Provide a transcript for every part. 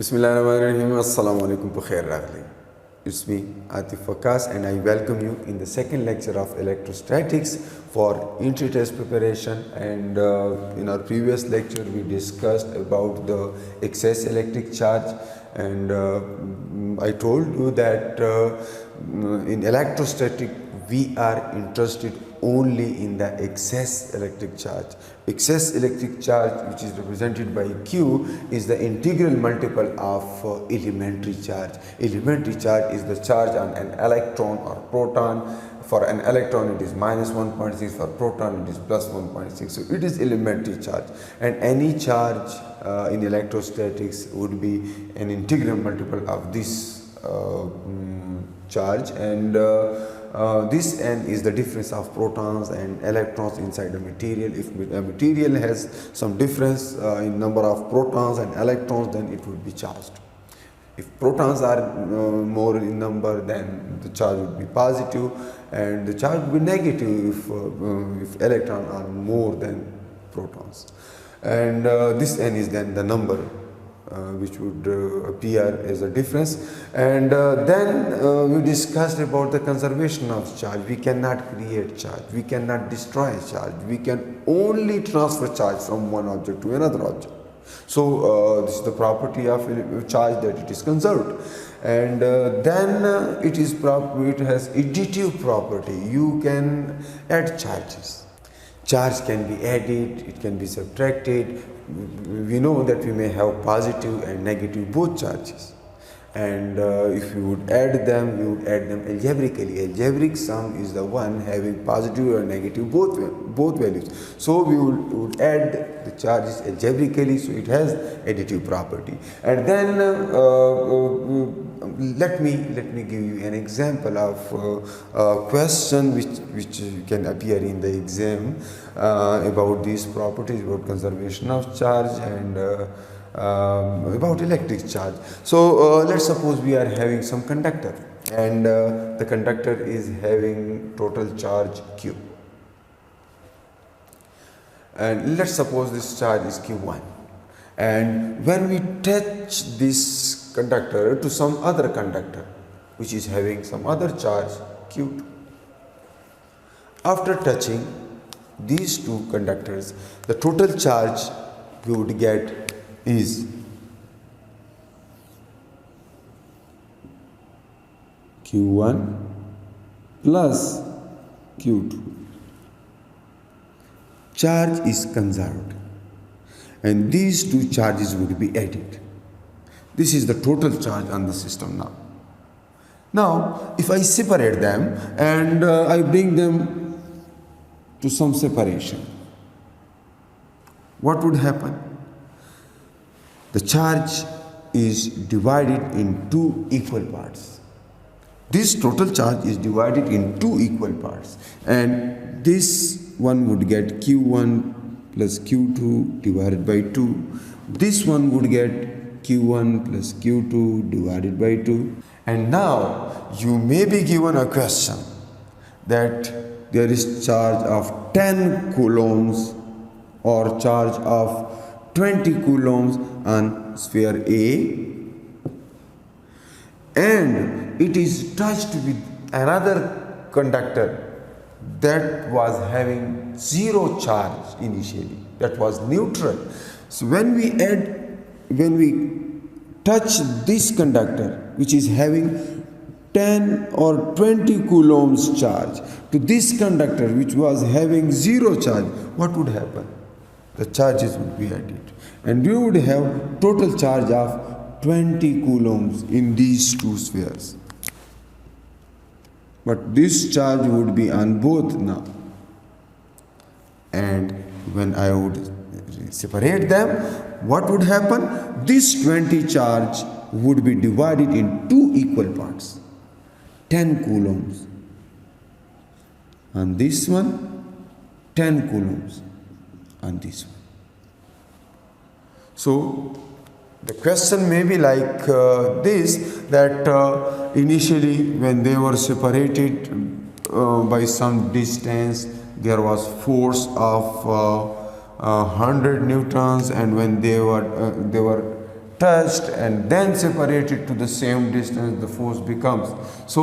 Bismillahirrahmanirrahim. Assalamu alaikum po khair ragli. It's me Atif Fakas and I welcome you in the second lecture of electrostatics for entry test preparation. And in our previous lecture we discussed about the excess electric charge, and I told you that in electrostatic we are interested only in the excess electric charge. Excess electric charge, which is represented by Q, is the integral multiple of elementary charge. Elementary charge is the charge on an electron or proton. For an electron it is minus 1.6, for proton it is plus 1.6. So it is elementary charge, and any charge in electrostatics would be an integral multiple of this charge, and this n is the difference of protons and electrons inside the material. If a material has some difference in number of protons and electrons, then it would be charged. If protons are more in number, then the charge would be positive, and the charge would be negative if electrons are more than protons. And this n is then the number which would appear as a difference. And then we discussed about the conservation of charge. We cannot create charge, we cannot destroy charge, we can only transfer charge from one object to another object. So this is the property of charge, that it is conserved. And then it has additive property. You can add charges. Charge can be added, it can be subtracted. We know that we may have positive and negative both charges, and if you would add them, you would add them algebraically. Algebraic sum is the one having positive or negative both values. So we would add the charges algebraically, so it has additive property. And then let me give you an example of a question which can appear in the exam about these properties, about conservation of charge and about electric charge. So let's suppose we are having some conductor, and the conductor is having total charge Q, and let's suppose this charge is Q1, and when we touch this conductor to some other conductor which is having some other charge Q2, after touching these two conductors, the total charge we would get is Q1 plus Q2. Charge is conserved, and these two charges would be added. This is the total charge on the system now. Now, if I separate them and I bring them to some separation, what would happen? The charge is divided in two equal parts. This total charge is divided in two equal parts, and this one would get Q1 plus Q2 divided by 2. This one would get Q1 plus Q2 divided by 2. And now you may be given a question that there is charge of 10 coulombs or charge of 20 coulombs on sphere A, and it is touched with another conductor that was having zero charge initially, that was neutral. So when we touch this conductor which is having 10 or 20 coulombs charge to this conductor which was having zero charge, what would happen? The charges would be added, and we would have total charge of 20 coulombs in these two spheres. But this charge would be on both now, and when I would separate them, what would happen? This 20 charge would be divided in two equal parts. 10 coulombs on this one, 10 coulombs on this one. So the question may be like this, that initially when they were separated by some distance, there was force of 100 newtons, and when they were touched and then separated to the same distance, the force becomes. So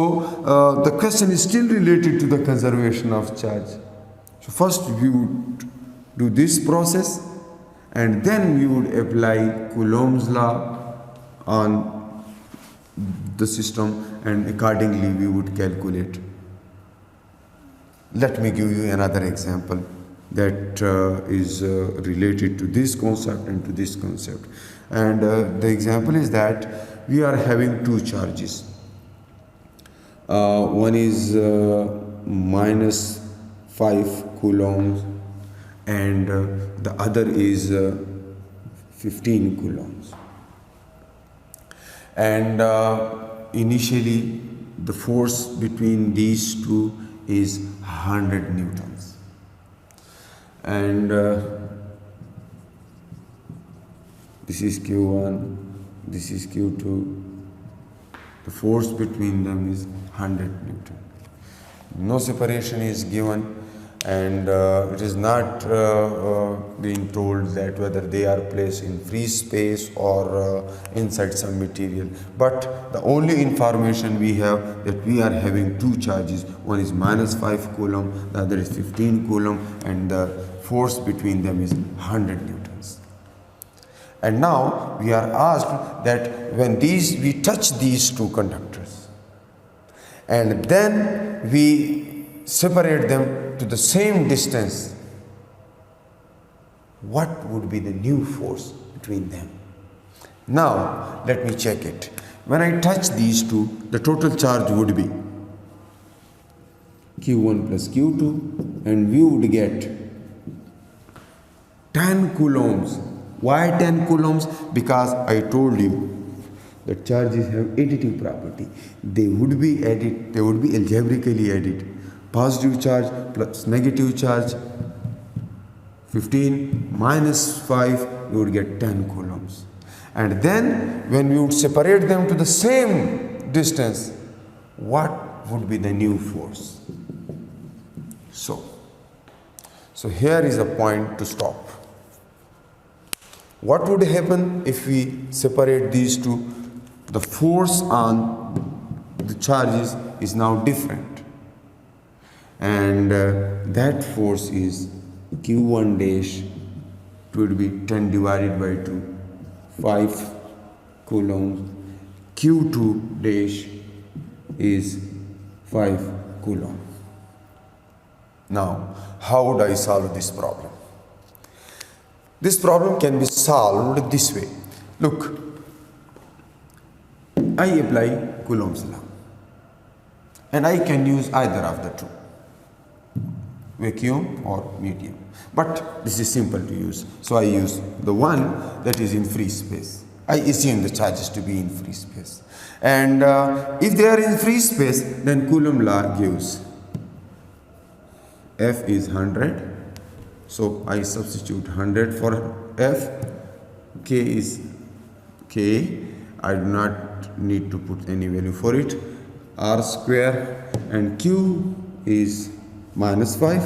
the question is still related to the conservation of charge. So first we would do this process and then we would apply Coulomb's law on the system, and accordingly we would calculate. Let me give you another example that is related to this concept and to this concept. And the example is that we are having two charges. One is minus 5 coulombs and the other is 15 coulombs. And initially the force between these two is 100 newtons. And this is Q1, this is Q2. The force between them is 100 newton. No separation is given, and it is not being told that whether they are placed in free space or inside some material. But the only information we have that we are having two charges. One is minus 5 coulomb, the other is 15 coulomb, and the force between them is 100 newtons. And now we are asked that when we touch these two conductors and then we separate them to the same distance, what would be the new force between them? Now let me check it. When I touch these two, the total charge would be Q1 plus Q2, and we would get 10 coulombs. Why 10 coulombs? Because I told you that charges have additive property. They would be added, they would be algebraically added. Positive charge plus negative charge, 15 minus 5, you would get 10 coulombs. And then when we would separate them to the same distance, what would be the new force? So here is a point to stop. What would happen if we separate these two? The force on the charges is now different, and that force is Q1 dash, it would be 10 divided by 2, 5 coulombs. Q2 dash is 5 coulombs. Now, how would I solve this problem? This problem can be solved this way. Look, I apply Coulomb's law, and I can use either of the two, vacuum or medium. But this is simple to use, so I use the one that is in free space. I assume the charges to be in free space. And if they are in free space, then Coulomb law gives F is 100. So I substitute 100 for F. K is K. I do not need to put any value for it. R square, and Q is minus 5.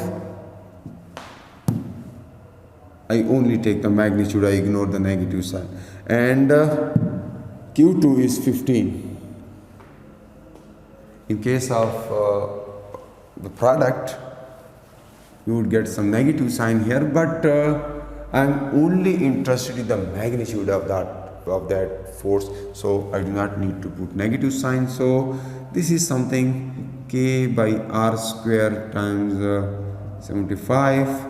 I only take the magnitude, I ignore the negative sign. And Q2 is 15. In case of the product, you would get some negative sign here, but I am only interested in the magnitude of that force, so I do not need to put negative sign. So this is something K by R square times 75.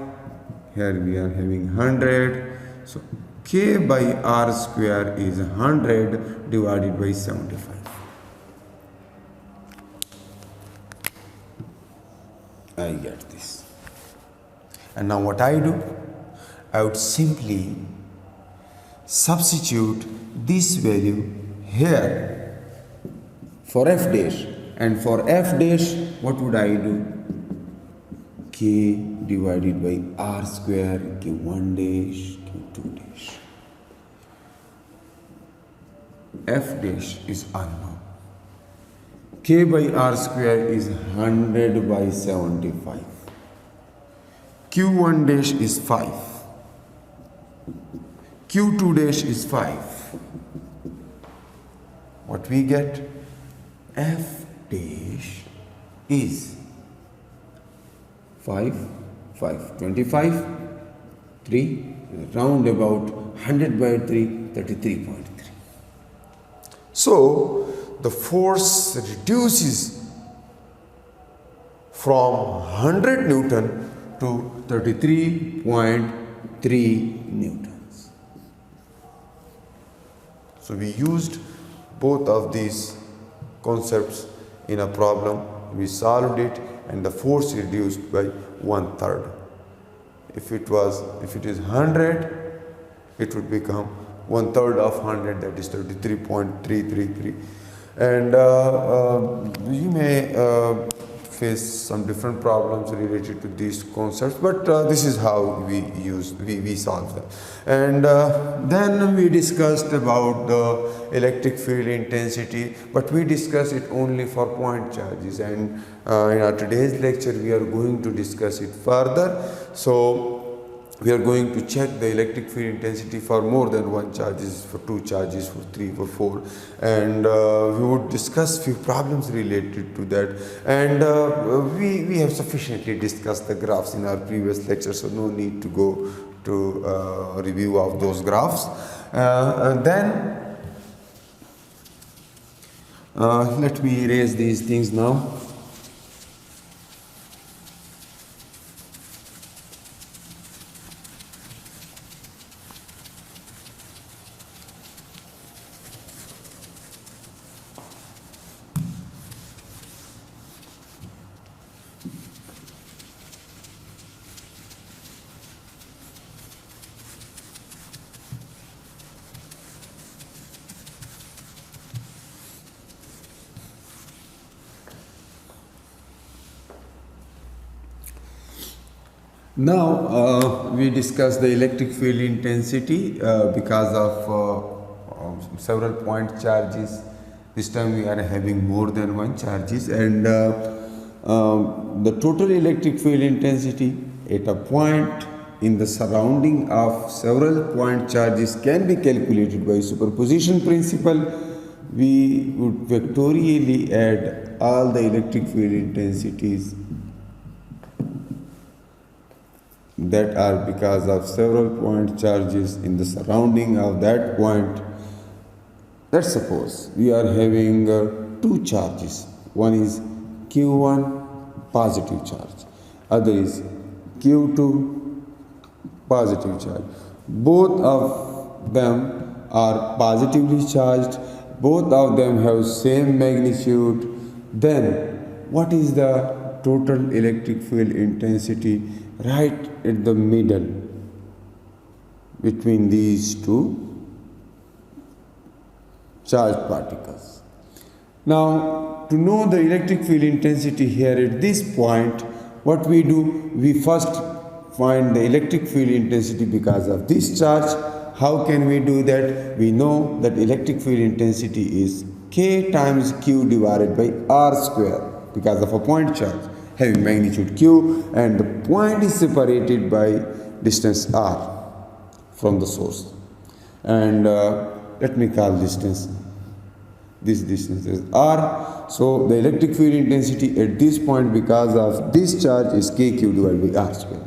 Here we are having 100. So K by R square is 100 divided by 75. I get this. And now what I do? I would simply substitute this value here for F dash. And for F dash, what would I do? K divided by R square, Q1 dash, Q2 dash. F dash is unknown. K by R square is 100 by 75. Q1 dash is 5. Q2 dash is 5. what we get? F dash is 25, 3, round about 100 by 3, 33.3. So the force reduces from 100 Newton to 33.3 Newtons. So we used both of these concepts in a problem. We solved it and the force reduced by 1/3. If it is 100, it would become 1/3 of 100, that is 33.333. And you may face some different problems related to these concepts, but this is how we solve them. And then we discussed about the electric field intensity, but we discussed it only for point charges, and in our today's lecture we are going to discuss it further. So we are going to check the electric field intensity for more than one charges, for 2 charges, for 3, for 4, and we would discuss few problems related to that. And we have sufficiently discussed the graphs in our previous lecture, so no need to go to review of those graphs. Then let me erase these things now. Now we discuss the electric field intensity because of several point charges. This time we are having more than one charges, and the total electric field intensity at a point in the surrounding of several point charges can be calculated by superposition principle. We would vectorially add all the electric field intensities that are because of several point charges in the surrounding of that point. Let's suppose we are having 2 charges. One is Q1 positive charge, other is Q2 positive charge. Both of them are positively charged, both of them have same magnitude. Then what is the total electric field intensity right at the middle between these 2 charged particles? Now, to know the electric field intensity here at this point, what we do, we first find the electric field intensity because of this charge. How can we do that? We know that electric field intensity is K times Q divided by R square because of a point charge having magnitude Q, and the point is separated by distance R from the source. And let me call this distance is R. So the electric field intensity at this point because of this charge is KQ divided by R square.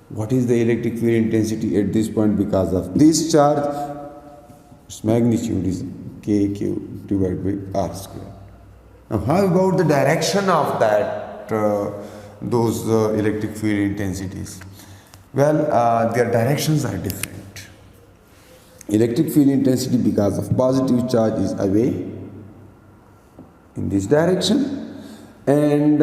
What is the electric field intensity at this point because of this charge? Its magnitude is KQ divided by R square. Now how about the direction of those electric field intensities? Well, their directions are different. Electric field intensity because of positive charge is away in this direction, and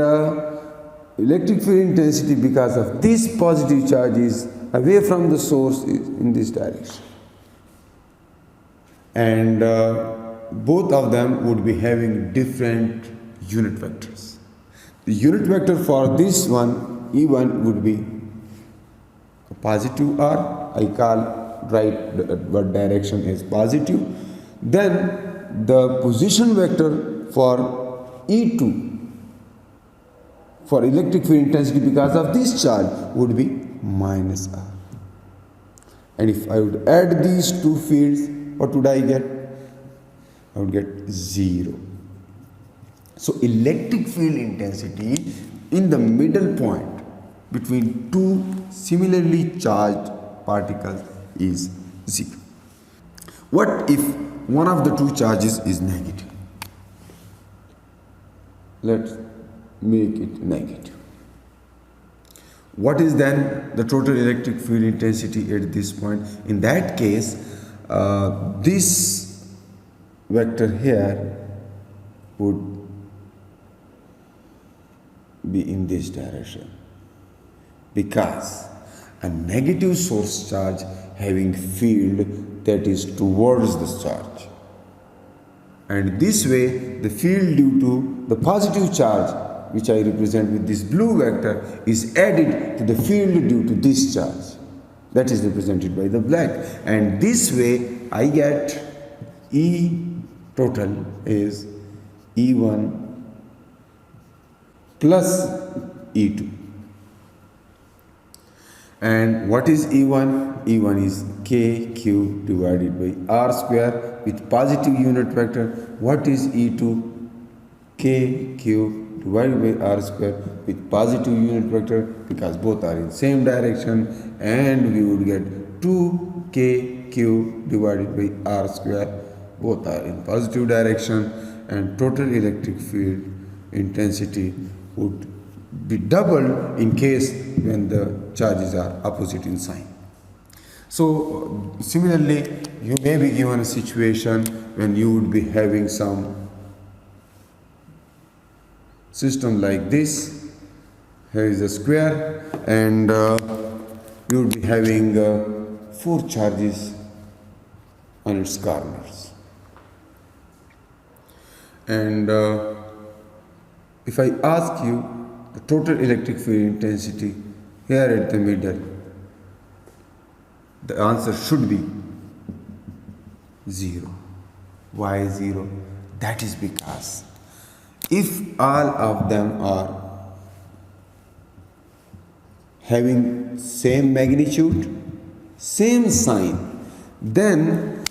electric field intensity because of this positive charge is away from the source is in this direction. And both of them would be having different unit vectors. The unit vector for this one, E1, would be a positive R. I write what direction is positive. Then the position vector for E2 for electric field intensity because of this charge would be minus R. And if I would add these 2 fields, what would I get? I would get 0. So electric field intensity in the middle point between two similarly charged particles is 0. What if one of the two charges is negative? Let's make it negative. What is then the total electric field intensity at this point? In that case, this vector here would be in this direction, because a negative source charge having field that is towards the charge, and this way the field due to the positive charge, which I represent with this blue vector, is added to the field due to this charge, that is represented by the black, and this way I get E total is E1 plus E2. And what is E1? E1 is KQ divided by R square with positive unit vector. What is E2? KQ divided by R square with positive unit vector, because both are in same direction, and we would get 2KQ divided by R square, both are in positive direction, and total electric field intensity would be doubled in case when the charges are opposite in sign. So similarly, you may be given a situation when you would be having some system like this. Here is a square, and you would be having 4 charges on its corners, and if I ask you the total electric field intensity here at the middle, the answer should be 0. Why 0? That is because if all of them are having same magnitude, same sign, then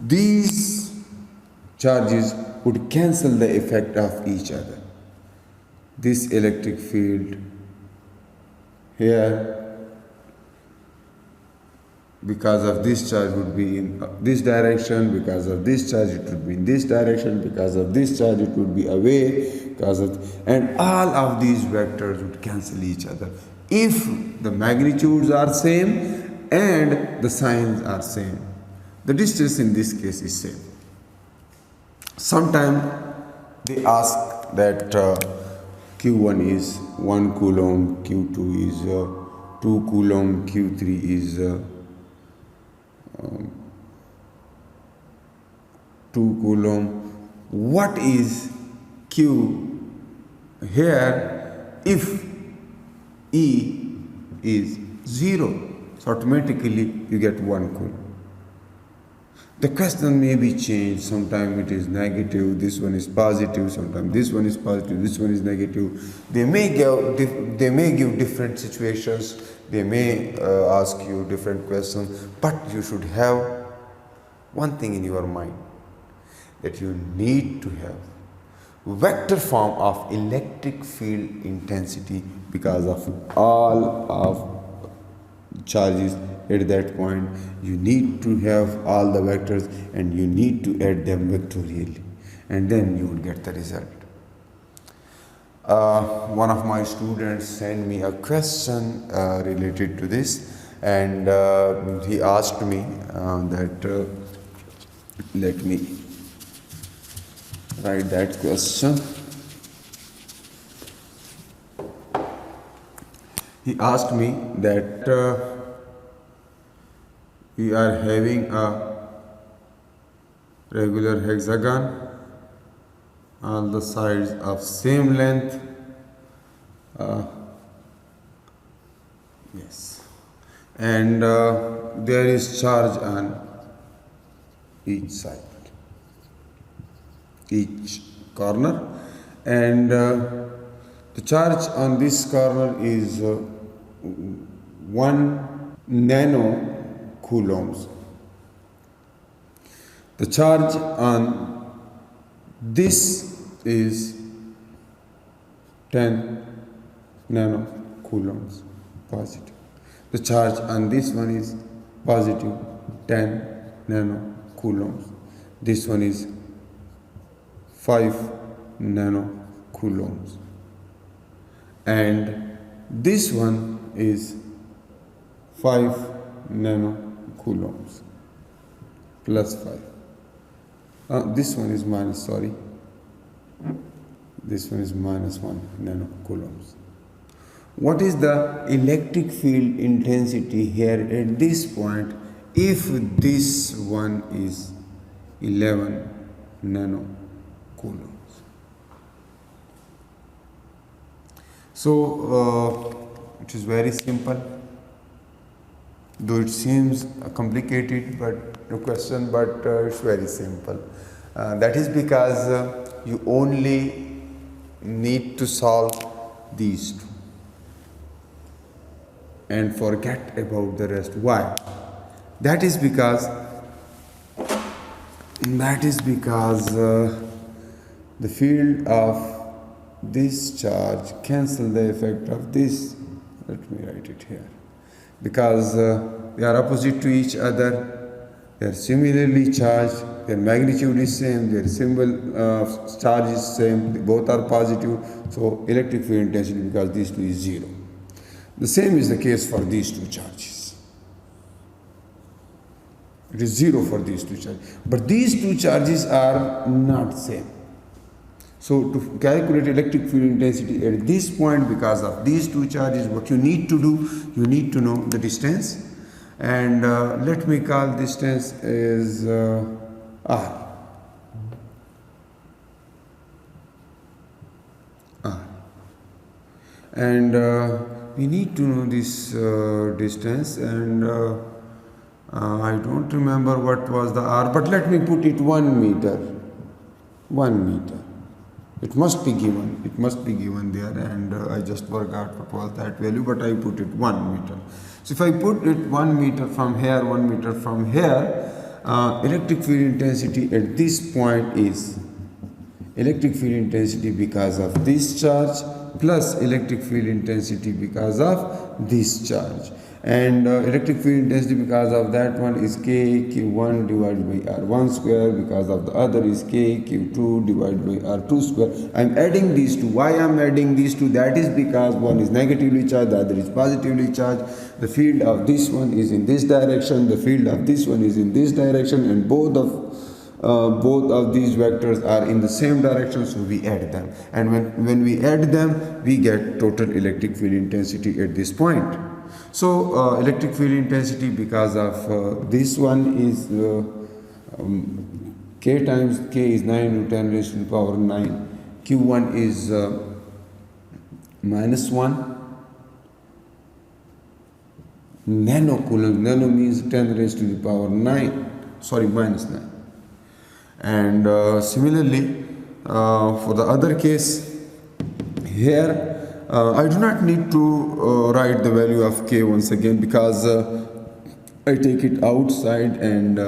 these charges would cancel the effect of each other. This electric field here, because of this charge, would be in this direction, because of this charge it would be in this direction, because of this charge it would be away, because of, and all of these vectors would cancel each other if the magnitudes are same and the signs are same. The distance in this case is same. Sometimes they ask that Q1 is 1 coulomb, Q2 is 2 coulomb, Q3 is 2 coulomb. What is Q here if E is 0? So automatically you get 1 coulomb. The question may be changed. Sometimes it is negative, this one is positive, sometimes this one is positive, this one is negative. They may give different situations, they may ask you different questions, but you should have one thing in your mind, that you need to have vector form of electric field intensity because of all of charges at that point. You need to have all the vectors and you need to add them vectorially, and then you will get the result. One of my students sent me a question related to this, and he asked me that let me write that question. He asked me that we are having a regular hexagon, all the sides of same length, yes, and there is charge on each side, each corner, and the charge on this corner is 1 nano coulombs. The charge on this is 10 nanocoulombs positive. The charge on this one is positive 10 nanocoulombs. This one is 5 nanocoulombs. And this one is 5 nanocoulombs plus 5. This one is minus, sorry. This one is minus 1 nanocoulombs. What is the electric field intensity here at this point if this one is 11 nanocoulombs? So it is very simple, though it seems complicated question, but it's very simple. That is because you only need to solve these two and forget about the rest. Why? That is because the field of this charge cancel the effect of this. Let me write it here. Because they are opposite to each other, they are similarly charged, their magnitude is same, their symbol of charge is same, both are positive, so electric field intensity because these two is 0. The same is the case for these two charges. It is 0 for these two charges. But these two charges are not same. So to calculate electric field intensity at this point because of these two charges, what you need to do, you need to know the distance. And let me call distance as R. And we need to know this distance, and I don't remember what was the R, but let me put it 1 meter. 1 meter. It must be given there, and I just forgot what was that value, but I put it 1 meter. So if I put it 1 meter from here, 1 meter from here, electric field intensity at this point is electric field intensity because of this charge plus electric field intensity because of this charge. And electric field intensity because of that one is K Q1 divided by R1 square, because of the other is K Q2 divided by R2 square. I am adding these two. Why I am adding these two? That is because one is negatively charged, the other is positively charged. The field of this one is in this direction, the field of this one is in this direction, and both of these vectors are in the same direction, so we add them. And when we add them, we get total electric field intensity at this point. So electric field intensity because of this one is K times K is 9 into 10 raised to the power 9. Q1 is minus 1 nanocoulomb. Nano means 10 raised to the power 9. Sorry, minus 9. And similarly, for the other case here, I do not need to write the value of K once again because I take it outside and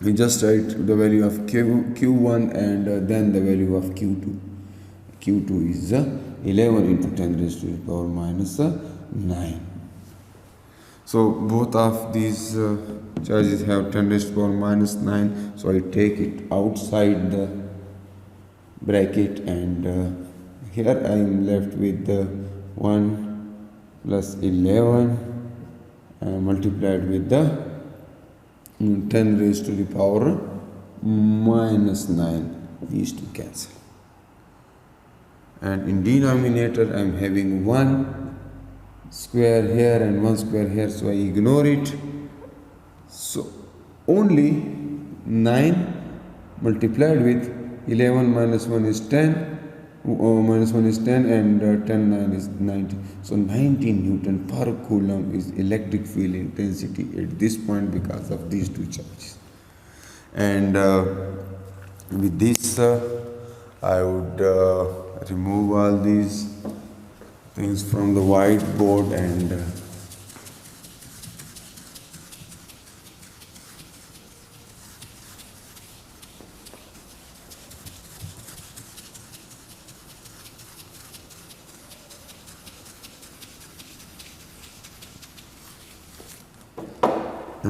we just write the value of Q1 and then the value of Q2. Q2 is 11 into 10 raised to the power minus 9. So both of these charges have 10 raised to the power minus 9. So I take it outside the bracket, and here I am left with 1 plus 11 multiplied with the 10 raised to the power minus 9. These two cancel. And in denominator I am having 1 square here and 1 square here, so I ignore it. So only 9 multiplied with 11 minus 1 is 10. Minus 1 is 10 and 10 9 is 90. So 90 Newton per coulomb is electric field intensity at this point because of these two charges. And with this I would remove all these things from the whiteboard and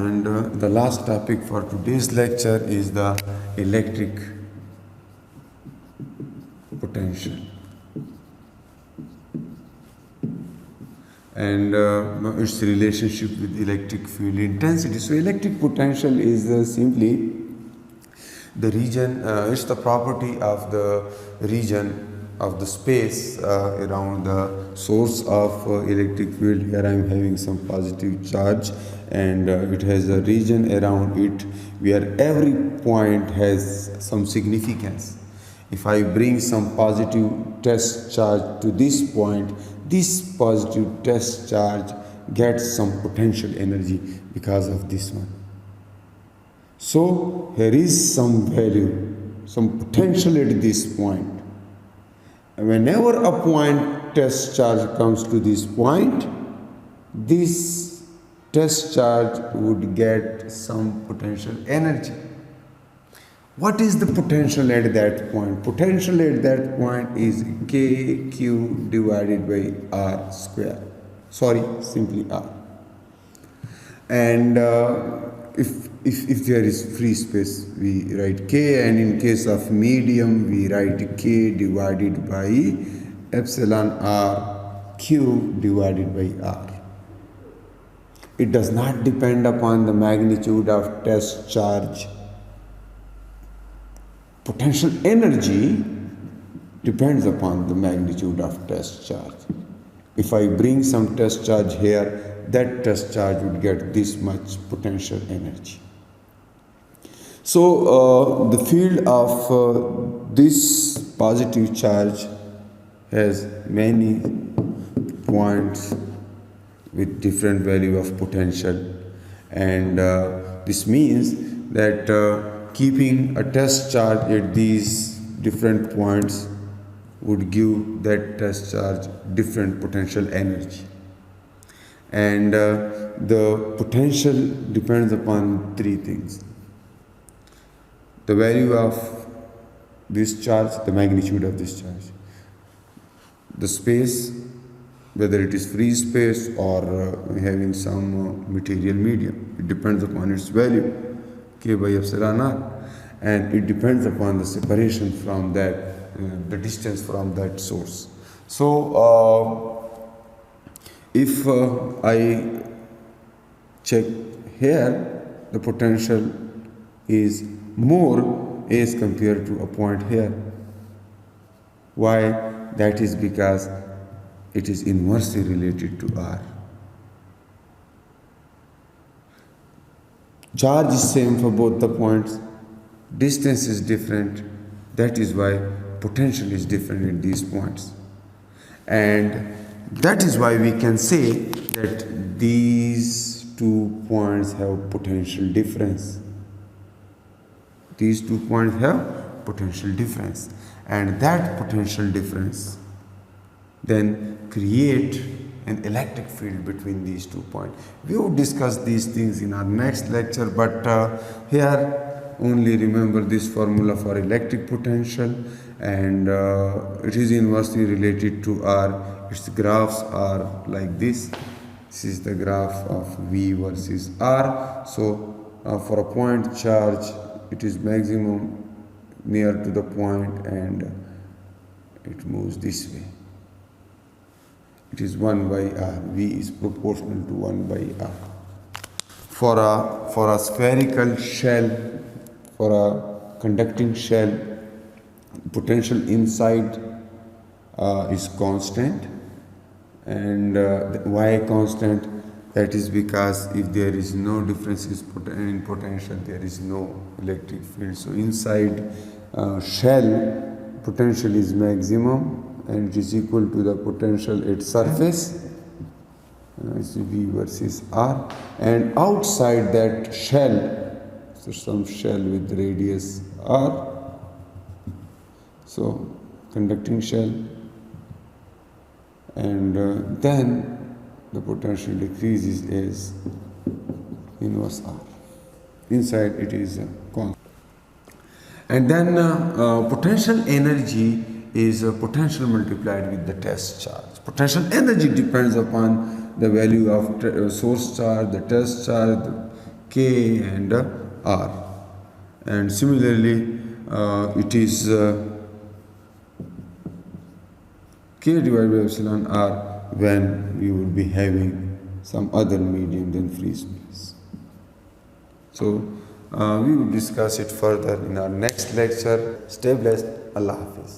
And the last topic for today's lecture is the electric potential and its relationship with electric field intensity. So electric potential is simply the region, it's the property of the region of the space around the source of electric field. Here I am having some positive charge, and it has a region around it where every point has some significance. If I bring some positive test charge to this point, this positive test charge gets some potential energy because of this one. So here is some value, some potential at this point. Whenever a point test charge comes to this point, this test charge would get some potential energy. What is the potential at that point? Potential at that point is KQ divided by R square. Sorry, simply R. And if there is free space, we write K, and in case of medium, we write K divided by epsilon R Q divided by R. It does not depend upon the magnitude of test charge. Potential energy depends upon the magnitude of test charge. If I bring some test charge here, that test charge would get this much potential energy. So the field of this positive charge has many points with different value of potential, and this means that keeping a test charge at these different points would give that test charge different potential energy. And the potential depends upon three things: the value of this charge, the magnitude of this charge, the space, whether it is free space or having some material medium. It depends upon its value, K by epsilon R, and it depends upon the separation from that, the distance from that source. So if I check here, the potential is more as compared to a point here. Why? That is because it is inversely related to R. Charge is same for both the points, distance is different, that is why potential is different at these points. And that is why we can say that these 2 points have potential difference. These 2 points have potential difference, and that potential difference then create an electric field between these 2 points. We will discuss these things in our next lecture, but here only remember this formula for electric potential, and it is inversely related to R. Its graphs are like this. This is the graph of V versus R. So for a point charge, it is maximum near to the point, and it moves this way. It is 1 by R. V is proportional to 1 by R. For a spherical shell, for a conducting shell, potential inside is constant, and why constant? That is because if there is no difference in potential, there is no electric field. So inside shell, potential is maximum, and it is equal to the potential at surface. It's V versus R. And outside that shell, so some shell with radius R, so conducting shell, and then the potential decreases as inverse R. Inside it is constant. And then potential energy is potential multiplied with the test charge. Potential energy depends upon the value of source charge, the test charge, K and R. And similarly it is K divided by epsilon R when you will be having some other medium than free space. So we will discuss it further in our next lecture. Stay blessed. Allah Hafiz.